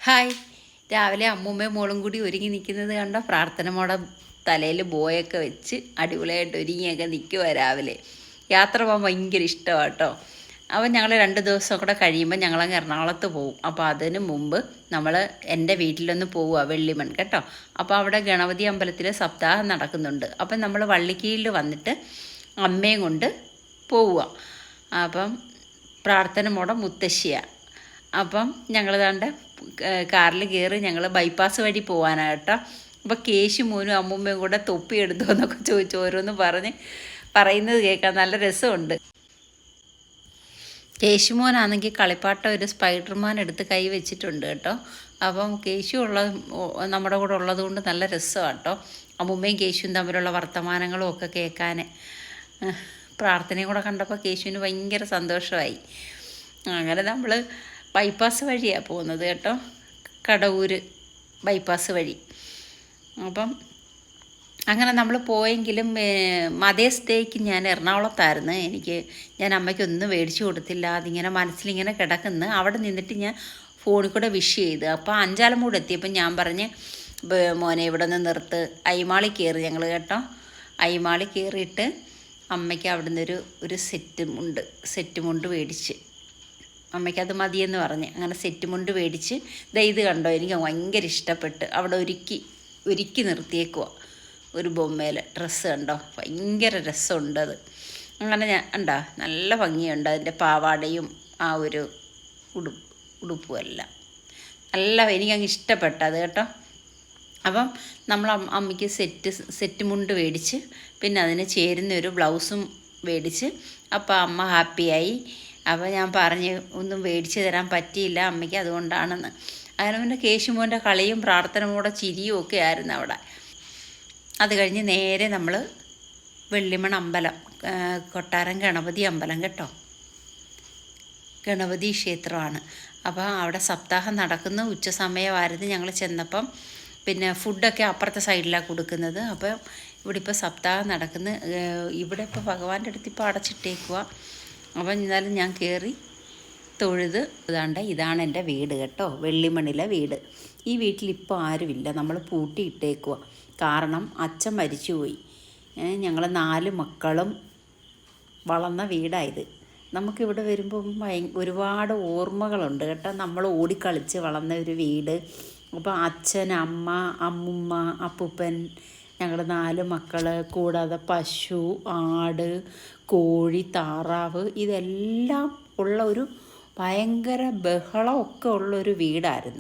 Hi. രാവിലെ അമ്മൂമ്മയും മോളും കൂടി ഒരുങ്ങി നിൽക്കുന്നത് കണ്ട പ്രാർത്ഥന മോടെ തലയിൽ ബോയൊക്കെ വെച്ച് അടിപൊളിയായിട്ട് ഒരുങ്ങിയൊക്കെ നിൽക്കുക രാവിലെ. യാത്ര പോകാൻ ഭയങ്കര ഇഷ്ടമാണ് കേട്ടോ. അപ്പം ഞങ്ങൾ 2 ദിവസം കൂടെ കഴിയുമ്പോൾ ഞങ്ങളങ്ങ് എറണാകുളത്ത് പോകും. അപ്പോൾ അതിന് മുമ്പ് നമ്മൾ എൻ്റെ വീട്ടിലൊന്ന് പോവുക, വെള്ളിമൺ കേട്ടോ. അപ്പോൾ അവിടെ ഗണപതി അമ്പലത്തിൽ സപ്താഹം നടക്കുന്നുണ്ട്. അപ്പം നമ്മൾ വള്ളിക്കീഴിൽ വന്നിട്ട് അമ്മയും കൊണ്ട് പോവുക. അപ്പം പ്രാർത്ഥന മോടെ മുത്തശ്ശിയാണ്. അപ്പം ഞങ്ങൾ ദാണ്ട് കാറിൽ കയറി ഞങ്ങൾ ബൈപ്പാസ് വഴി പോകാനാണ് കേട്ടോ. അപ്പോൾ കേശു മോനും അമ്മൂമ്മയും കൂടെ തൊപ്പി എടുത്തോ എന്നൊക്കെ ചോദിച്ചു ഓരോന്ന് പറയുന്നത് കേൾക്കാൻ നല്ല രസമുണ്ട്. കേശുമോനാണെങ്കിൽ കളിപ്പാട്ടം ഒരു സ്പൈഡർമാൻ എടുത്ത് കൈ വെച്ചിട്ടുണ്ട് കേട്ടോ. അപ്പം കേശു നമ്മുടെ കൂടെ ഉള്ളത് കൊണ്ട് നല്ല രസമാണ് കേട്ടോ. അമ്മൂമ്മയും കേശുവും തമ്മിലുള്ള വർത്തമാനങ്ങളും ഒക്കെ കേൾക്കാൻ. പ്രാർത്ഥനയും കൂടെ കണ്ടപ്പോൾ കേശുവിന് ഭയങ്കര സന്തോഷമായി. അങ്ങനെ നമ്മൾ ബൈപ്പാസ് വഴിയാണ് പോകുന്നത് കേട്ടോ, കടവൂർ ബൈപ്പാസ് വഴി. അപ്പം അങ്ങനെ നമ്മൾ പോയെങ്കിലും മദേഴ്സ് ഡേക്ക് ഞാൻ എറണാകുളത്തായിരുന്നു. ഞാൻ അമ്മയ്ക്കൊന്നും മേടിച്ചു കൊടുത്തില്ല. അതിങ്ങനെ മനസ്സിലിങ്ങനെ കിടക്കുന്നു. അവിടെ നിന്നിട്ട് ഞാൻ ഫോണിൽ കൂടെ വിഷ് ചെയ്ത്. അപ്പോൾ അഞ്ചാലമൂട് എത്തിയപ്പോൾ ഞാൻ പറഞ്ഞ് മോനെ ഇവിടെ നിന്ന് നിർത്ത്, അയ്മാളി കയറി ഞങ്ങൾ കേട്ടോ. അയ്മാളി കയറിയിട്ട് അമ്മയ്ക്ക് അവിടെ നിന്നൊരു സെറ്റ് മുണ്ട് മേടിച്ച് അമ്മയ്ക്കത് മതിയെന്ന് പറഞ്ഞ് അങ്ങനെ സെറ്റ് മുണ്ട് മേടിച്ച് ഇത് കണ്ടോ, എനിക്ക് ഭയങ്കര ഇഷ്ടപ്പെട്ട്. അവിടെ ഒരുക്കി നിർത്തിയേക്കുക ഒരു ബൊമ്മയിൽ ഡ്രസ്സ് കണ്ടോ, ഭയങ്കര രസമുണ്ട് അത്. അങ്ങനെ ഞാൻ കണ്ടോ, നല്ല ഭംഗിയുണ്ട് അതിൻ്റെ പാവാടയും ആ ഒരു ഉടുപ്പും എല്ലാം എനിക്കങ്ങ് ഇഷ്ടപ്പെട്ടത് കേട്ടോ. അപ്പം നമ്മൾ അമ്മയ്ക്ക് സെറ്റ് മുണ്ട് മേടിച്ച് പിന്നെ അതിന് ചേരുന്ന ഒരു ബ്ലൗസും മേടിച്ച്. അപ്പോൾ അമ്മ ഹാപ്പിയായി. അപ്പോൾ ഞാൻ പറഞ്ഞ് ഒന്നും മേടിച്ച് തരാൻ പറ്റിയില്ല അമ്മയ്ക്ക്, അതുകൊണ്ടാണെന്ന്. അങ്ങനെ പിന്നെ കേശുമോൻ്റെ കളിയും പ്രാർത്ഥനയോടെ ചിരിയും ഒക്കെ ആയിരുന്നു അവിടെ. അത് കഴിഞ്ഞ് നേരെ നമ്മൾ വെള്ളിമൺ അമ്പലം, കൊട്ടാരം ഗണപതി അമ്പലം കേട്ടോ, ഗണപതി ക്ഷേത്രമാണ്. അപ്പോൾ അവിടെ സപ്താഹം നടക്കുന്ന ഉച്ച സമയമായിരുന്നു ഞങ്ങൾ ചെന്നപ്പം. പിന്നെ ഫുഡൊക്കെ അപ്പുറത്തെ സൈഡിലാണ് കൊടുക്കുന്നത്. അപ്പോൾ ഇവിടെ ഇപ്പോൾ സപ്താഹം നടക്കുന്ന, ഇവിടെ ഇപ്പോൾ ഭഗവാന്റെ അടുത്ത് ഇപ്പോൾ അടച്ചിട്ടേക്കുക. അപ്പം എന്നാലും ഞാൻ കയറി തൊഴുത് ഇതാണ് എൻ്റെ വീട് കേട്ടോ, വെള്ളിമണിലെ വീട്. ഈ വീട്ടിലിപ്പോൾ ആരുമില്ല, നമ്മൾ പൂട്ടിയിട്ടേക്കുക. കാരണം അച്ഛൻ മരിച്ചുപോയി. ഞങ്ങൾ 4 മക്കളും വളർന്ന വീടായത്. നമുക്കിവിടെ വരുമ്പം ഒരുപാട് ഓർമ്മകളുണ്ട് കേട്ടോ. നമ്മൾ ഓടിക്കളിച്ച് വളർന്ന ഒരു വീട്. അപ്പോൾ അച്ഛൻ, അമ്മ, അമ്മുമ്മ, അപ്പൂപ്പൻ, ഞങ്ങൾ 4 മക്കൾ, കൂടാതെ പശു, ആട്, കോഴി, താറാവ്, ഇതെല്ലാം ഉള്ള ഒരു ഭയങ്കര ബഹളമൊക്കെ ഉള്ളൊരു വീടായിരുന്നു.